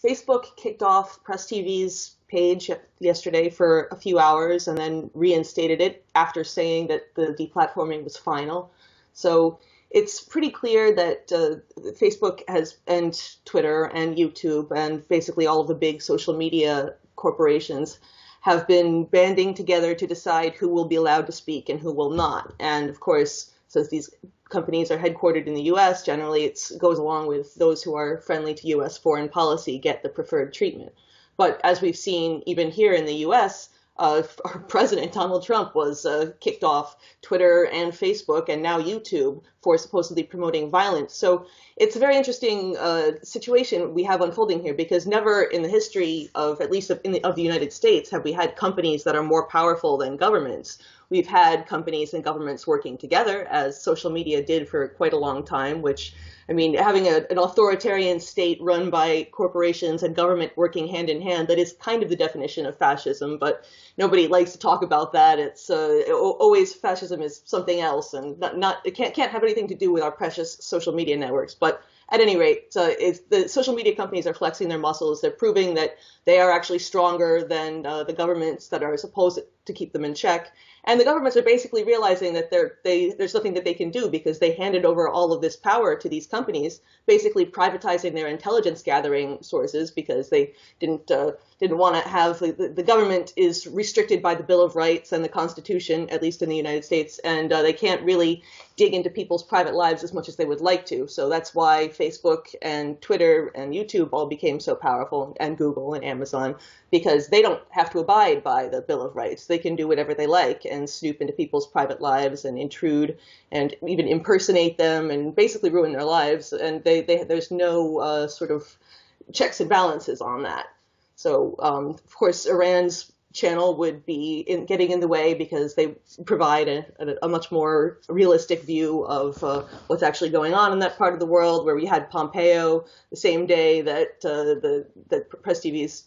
Facebook kicked off PressTV's page yesterday for a few hours and then reinstated it after saying that the deplatforming was final. So it's pretty clear that Facebook has, and Twitter and YouTube and basically all of the big social media corporations have been banding together to decide who will be allowed to speak and who will not. And of course, since these companies are headquartered in the U.S., generally it goes along with those who are friendly to U.S. foreign policy get the preferred treatment. But as we've seen even here in the U.S., our president, Donald Trump, was kicked off Twitter and Facebook and now YouTube for supposedly promoting violence. So it's a very interesting situation we have unfolding here, because never in the history of, at least of the United States, have we had companies that are more powerful than governments. We've had companies and governments working together, as social media did for quite a long time, which, I mean, having an authoritarian state run by corporations and government working hand in hand, that is kind of the definition of fascism, but nobody likes to talk about that. It's always fascism is something else, and it can't have anything to do with our precious social media networks. But at any rate, the social media companies are flexing their muscles. They're proving that they are actually stronger than the governments that are supposed to keep them in check. And the governments are basically realizing that there's nothing that they can do, because they handed over all of this power to these companies, basically privatizing their intelligence gathering sources, because they didn't want to have the government is restricted by the Bill of Rights and the Constitution, at least in the United States, and they can't really dig into people's private lives as much as they would like to. So that's why Facebook and Twitter and YouTube all became so powerful, and Google and Amazon, because they don't have to abide by the Bill of Rights. They can do whatever they like and snoop into people's private lives and intrude and even impersonate them and basically ruin their lives. And there's no sort of checks and balances on that. So, of course, Iran's channel would be getting in the way, because they provide a much more realistic view of what's actually going on in that part of the world, where we had Pompeo the same day that that PressTV's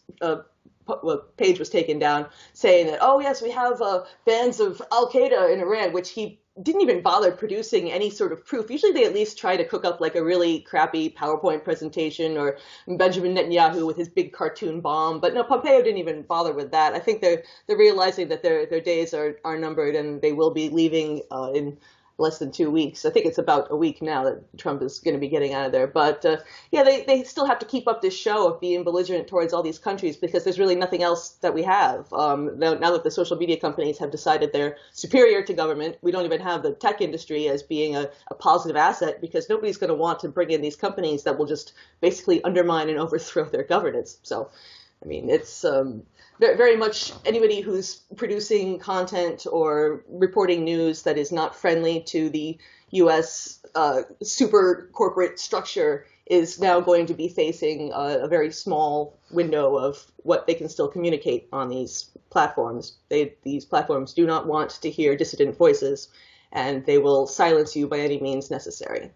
page was taken down, saying that, oh yes, we have bands of Al-Qaeda in Iran, which he didn't even bother producing any sort of proof. Usually they at least try to cook up like a really crappy PowerPoint presentation, or Benjamin Netanyahu with his big cartoon bomb. But no, Pompeo didn't even bother with that. I think they're realizing that their days are numbered, and they will be leaving in less than 2 weeks. I think it's about a week now that Trump is going to be getting out of there. But yeah, they still have to keep up this show of being belligerent towards all these countries, because there's really nothing else that we have. Now that the social media companies have decided they're superior to government, we don't even have the tech industry as being a positive asset, because nobody's going to want to bring in these companies that will just basically undermine and overthrow their governance. So, I mean, it's very much anybody who's producing content or reporting news that is not friendly to the U.S. Super corporate structure is now going to be facing a very small window of what they can still communicate on these platforms. These platforms do not want to hear dissident voices, and they will silence you by any means necessary.